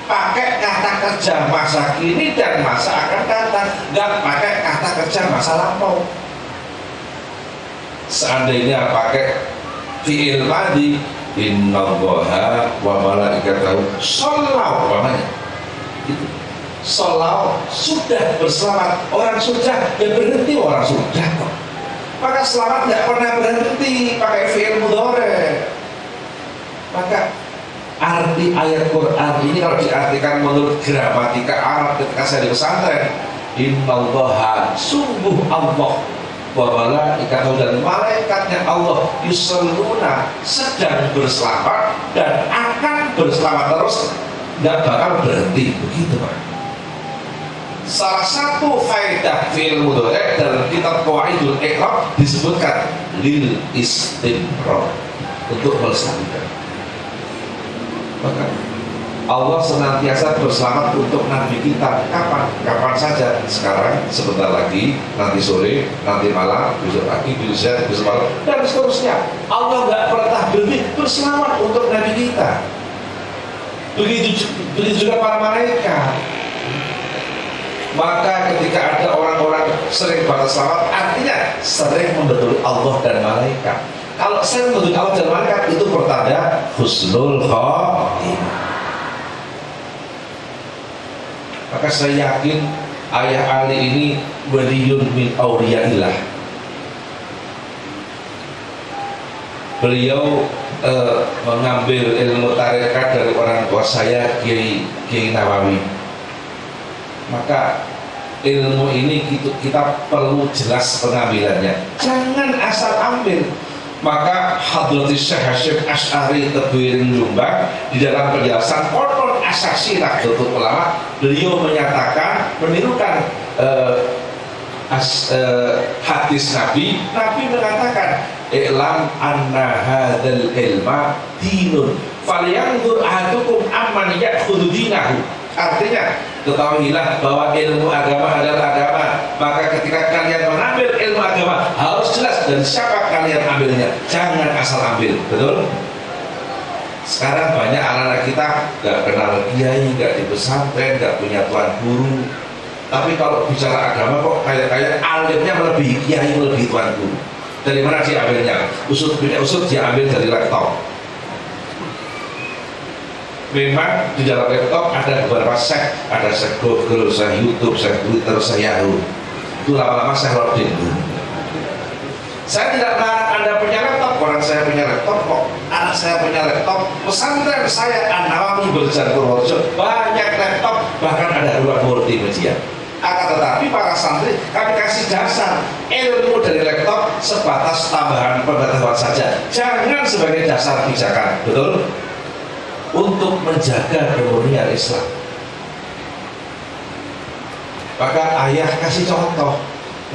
pakai kata kerja masa kini dan masa akan datang, nggak pakai kata kerja masa lampau. Seandainya pakai fi'il madhi, innallaha wa malaikatahu shollau, namanya itu shollau, sudah berselamat. Orang sudah, ya berhenti orang sudah kok. Maka selamat nggak pernah berhenti pakai fi'il mudhari. Maka arti ayat Quran ini kalau diartikan menurut gramatika Arab ketika saya di pesantren, innallaha, sungguh Allah, wa malaikatahu, dan malaikatnya Allah, yusholluna, sedang berselamat dan akan berselamat terus, nggak bakal berhenti. Begitu Pak. Salah satu faedah fi'il mudhari dalam kitab Qawaidul I'rab disebutkan lil istimrar, untuk melestarikan. Maka Allah senantiasa berselamat untuk Nabi kita. Kapan? Kapan saja. Sekarang, sebentar lagi, nanti sore, nanti malam, besok pagi, besok siang, besok malam, dan seterusnya. Allah nggak pernah berhenti berselamat untuk Nabi kita. Begitu juga para malaikat. Maka ketika ada orang-orang sering baca selawat, artinya sering membetul Allah dan malaikat. Kalau sering membetul Allah dan malaikat, itu pertanda husnul khotimah. Maka saya yakin Ayah Ali ini waliyun min awliyaillah. Beliau mengambil ilmu tarekat dari orang tua saya, Kiai Nawawi. Maka ilmu ini kita perlu jelas pengambilannya, jangan asal ambil. Maka Hadratus Syekh Hasyim Asy'ari Tebwiring Jombang di dalam penjelasan Qur'an Asasi Nahdlatul Ulama, beliau menyatakan menirukan hadis Nabi mengatakan, i'lam anna hadzal ilma dinun falyanzur ahadukum amman ya'khudhu dinahu. Artinya, ketahuilah bahwa ilmu agama adalah agama. Maka ketika kalian mengambil ilmu agama, harus jelas dari siapa kalian ambilnya. Jangan asal ambil. Betul? Sekarang banyak anak-anak kita gak kenal kiai, gak di pesantren, gak punya tuan guru. Tapi kalau bicara agama kok kayak alimnya melebihi kiai, melebihi tuan guru. Dari mana dia ambilnya? Usut dia ambil dari laptop. Memang di dalam laptop ada beberapa syekh, ada syekh Google, syekh YouTube, syekh Twitter, syekh Yahoo. Itu lama-lama saya loading. Saya tidak melarang Anda punya laptop, orang saya punya laptop kok, anak saya punya laptop, pesantren saya An-Nawawi Berjan Purworejo banyak laptop, bahkan ada ruang multimedia. Akan tetapi para santri kami kasih dasar ilmu dari laptop sebatas tambahan pengetahuan saja, jangan sebagai dasar pijakan. Betul? Untuk menjaga kemurnian Islam. Maka ayah kasih contoh,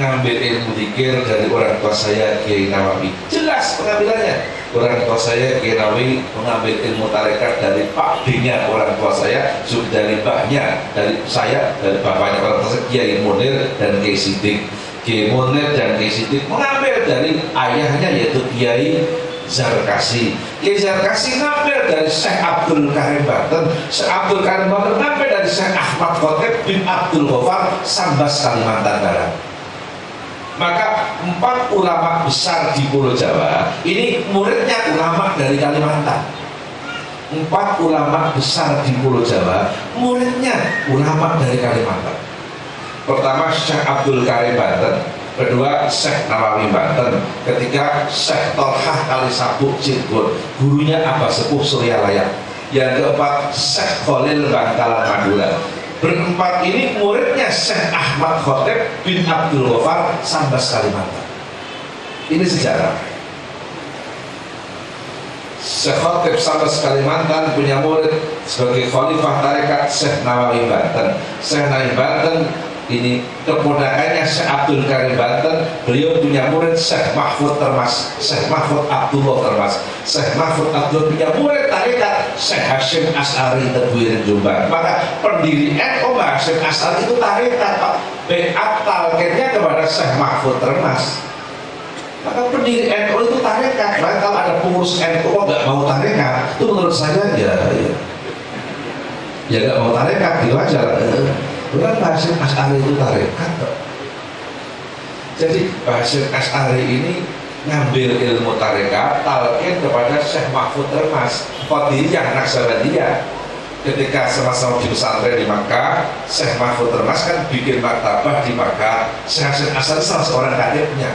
ngambil ilmu zikir dari orang tua saya Kiai Nawawi, jelas pengambilannya. Orang tua saya Kiai Nawawi mengambil ilmu tarekat dari Pak D-nya orang tua saya, dari mbahnya, dari saya, dari bapaknya orang tua saya Kiai Munir dan Kiai Sidik. Kiai Munir dan Kiai Sidik mengambil dari ayahnya yaitu Kiai Zarkasi. Kiai Zarkasi ngambil dari Syekh Abdul Karim Banten. Syekh Abdul Karim Banten ngambil dari Syekh Ahmad Khotib bin Abdul Ghaffar Sambas Kalimantan Barat. Maka 4 ulama besar di Pulau Jawa ini muridnya ulama dari Kalimantan. 4 ulama besar di Pulau Jawa muridnya ulama dari Kalimantan. Pertama Syekh Abdul Karim Banten, kedua Syekh Nawawi Banten, ketiga Syekh Tolhah Kalisabuk Cirebon, gurunya Abah Sepuh Suryalaya, yang keempat Syekh Khalil Bangkalan Madura. Berempat ini muridnya Syekh Ahmad Khotib bin Abdul Ghaffar Sambas Kalimantan. Ini sejarah. Syekh Khotib Sambas Kalimantan punya murid sebagai khalifah tarekat Syekh Nawawi Banten. Syekh Nawawi Banten ini keponakannya Syekh Abdul Karim Banten, beliau punya murid Syekh Mahfud Termas, Syekh Mahfud Abdullah Termas. Syekh Mahfud Abdullah punya murid tarekat Syekh Hasyim Asy'ari Tebwiring Jombang. Maka pendiri NU Hasyim Asy'ari itu tarekat, Pak. Beat talqinnya kepada Syekh Mahfud Termas. Maka pendiri NU itu tarekat. Maka kalau ada pengurus NU nggak mau tarekat, itu menurut saya ya Ya nggak mau tarekat, gitu aja. Bukan Hasyim Asy'ari itu tarekat. Jadi Hasyim Asy'ari ini ngambil ilmu tarekat, talqin kepada Syekh Mahfud Termas, Qadiriyah Naqsabandiyah. Ketika sama-sama di pesantren di Makkah, Syekh Mahfud Termas kan bikin maktabah di Makkah. Syekh Hasyim Asy'ari salah seorang kadepnya.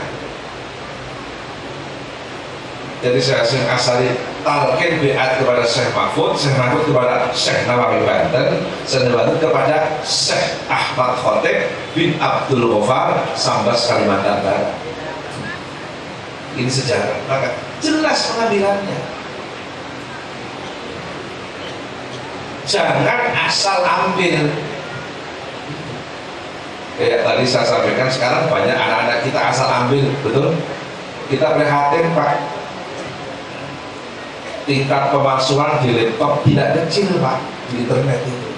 Jadi Syekh Hasyim Asy'ari talqin biat kepada Syekh Mahfud kepada Syekh Nawawi Banten, Syekh Nawawi kepada Syekh Ahmad Khotib bin Abdul Ghaffar Sambas Kalimantan Barat. Ini sejarah, maka jelas pengambilannya. Jangan asal ambil. Kayak tadi saya sampaikan, sekarang banyak anak-anak kita asal ambil, betul? Kita prihatin, Pak. Tingkat pemalsuan di laptop tidak kecil, Pak, di internet itu.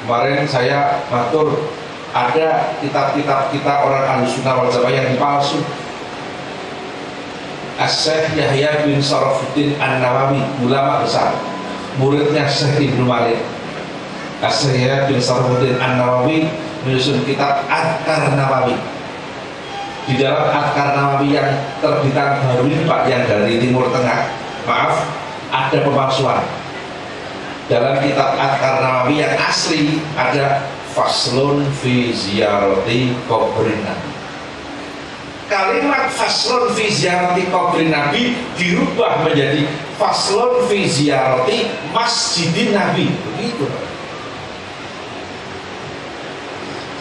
Kemarin saya matur, ada kitab-kitab kita orang Ahlussunnah wal Jamaah yang dipalsu. Syekh Yahya bin Sarafuddin An-Nawawi, ulama besar, muridnya Syekh Ibnu Malik. Syekh Yahya bin Sarafuddin An-Nawawi menyusun kitab Adkar Nawawi. Di dalam Adkar Nawawi yang terbitan baru ini, Pak, yang dari Timur Tengah, maaf, ada pemalsuan. Dalam kitab Adkar Nawawi yang asli ada faslun fi ziyarati qabrin Nabi. Kalimat faslun fi ziyarati qabrin Nabi dirubah menjadi faslun fi ziyarati masjidin Nabi. Begitu, Pak.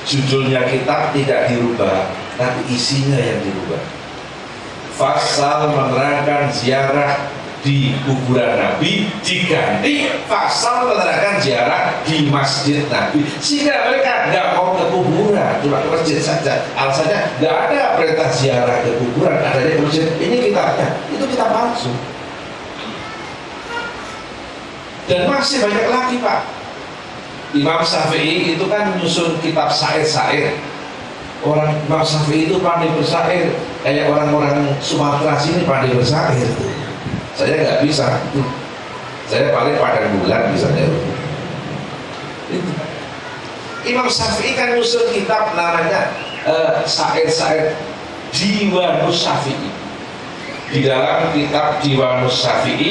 Judulnya kitab tidak dirubah, tapi isinya yang dirubah. Fasal menerangkan ziarah di kuburan Nabi diganti pasal menerangkan ziarah di masjid Nabi, sehingga mereka nggak mau ke kuburan, cuma ke masjid saja. Alasannya nggak ada perintah ziarah ke kuburan, adanya ke masjid. Ini kitabnya, itu kitab palsu. Dan masih banyak lagi, Pak. Imam Syafi'i itu kan menyusun kitab syair-syair. Orang Imam Syafi'i itu pandai bersyair, kayak orang-orang Sumatera sini pandai bersyair. Saya nggak bisa, saya paling padang bulan misalnya. Imam Syafi'i kan nyusun kitab namanya syair-syair Diwanus Syafi'i. Di dalam kitab Diwanus Syafi'i